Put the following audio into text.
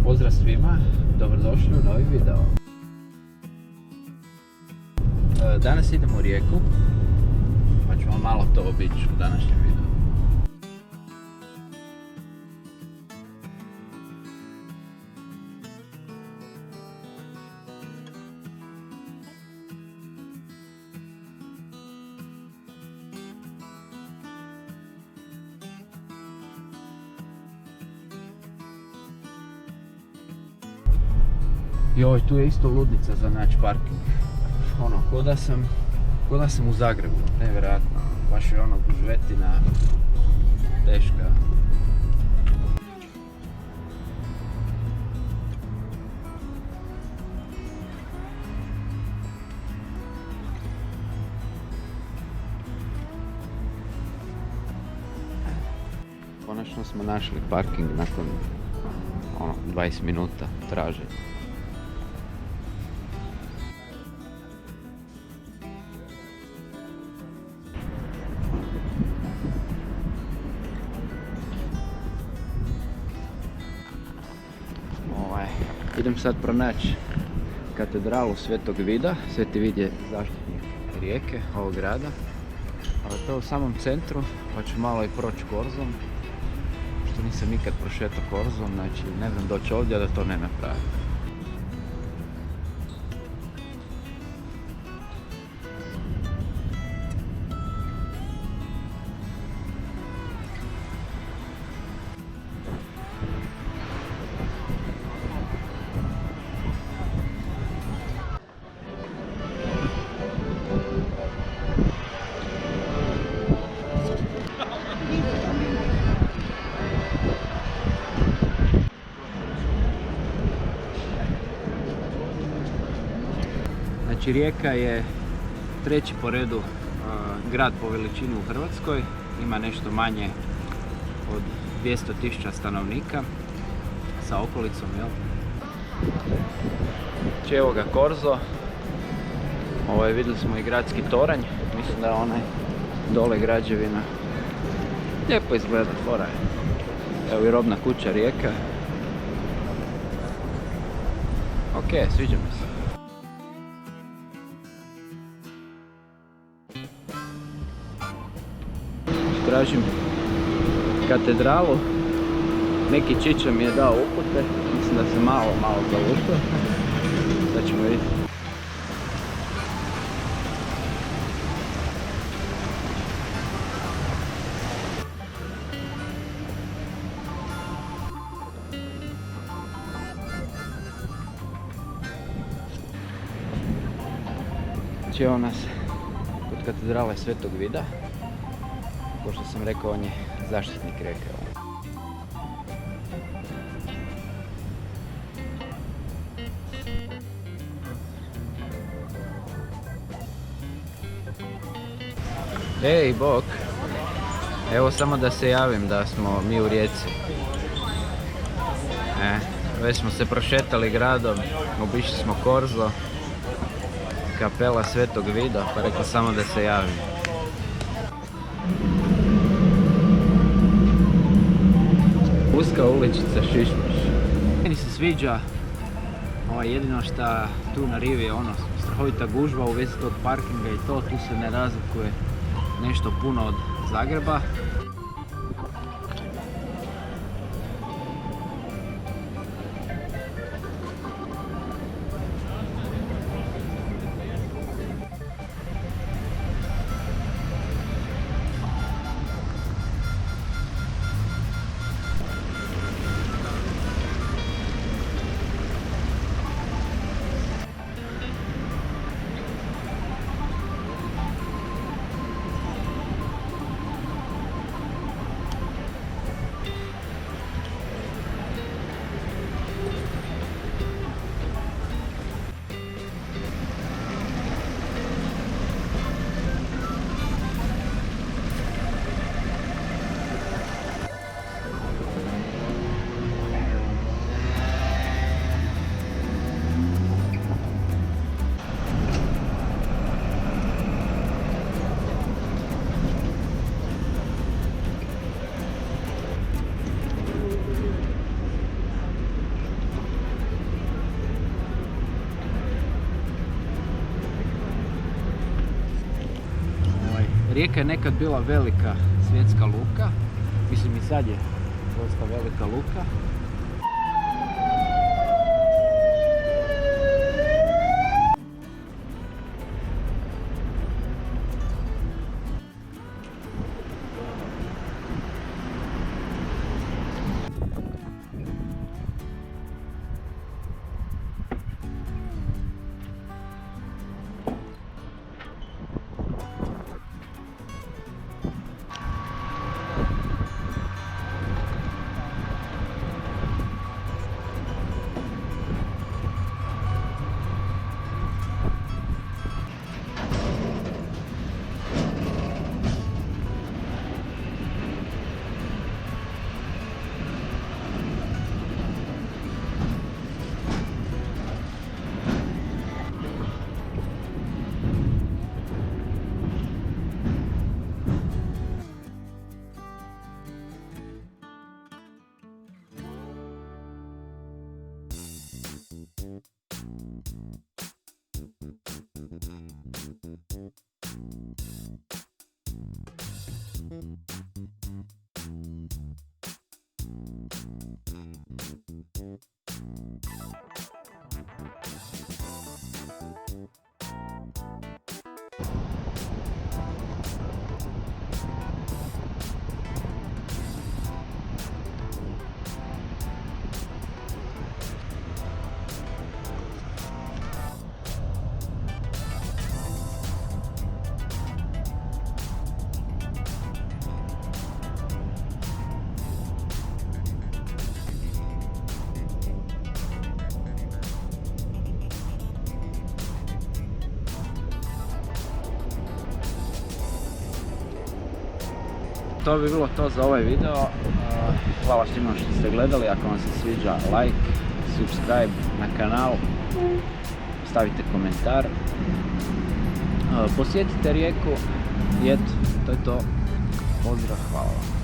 Pozdrav svima, dobrodošli u novi video. Danas idemo u Rijeku, pa ćemo malo to obići u današnjem videu. Joj, tu je isto ludnica za naći parking. Ono, ko da sam u Zagrebu, nevjerojatno. Baš je ono gužvetina teška. Konačno smo našli parking nakon 20 minuta traženja. Idem sad pronaći katedralu Svetog Vida. Sveti Vid je zaštitnik Rijeke, ovog grada. Ali to je u samom centru, pa ću malo i proći korzom. Što nisam nikad prošetao korzom, znači ne znam doći ovdje da to ne napravim. Znači Rijeka je treći po redu grad po veličini u Hrvatskoj, ima nešto manje od 200.000 stanovnika sa okolicom, jel? Znači evo ga korzo, ovo je, vidjeli smo i gradski toranj, mislim da je onaj dole građevina. Lijepo izgleda, fora je. Evo i robna kuća Rijeka. Ok, sviđa mi se. Tražim katedralu, neki čiča mi je dao upute, mislim da se malo zalutao, sad ćemo vidjeti. Znači evo nas kod katedrale Svetog Vida. Kao što sam rekao, on je zaštitnik Rijeke. Ej, bok! Evo samo da se javim da smo mi u Rijeci. Već smo se prošetali gradom, obišli smo korzo, kapela Svetog Vida, pa rekao samo da se javim. Uska uličica Šišmiš. Meni se sviđa jedino što tu na rivi je strahovita gužva u vezi tog parkinga i to, tu se ne razlikuje nešto puno od Zagreba. Rijeka je nekad bila velika svjetska luka, mislim i sad je dosta velika luka. To bi bilo to za ovaj video. Hvala svima što ste gledali. Ako vam se sviđa, like, subscribe na kanal, stavite komentar. Posjetite Rijeku i eto, to je to. Pozdrav, hvala vam.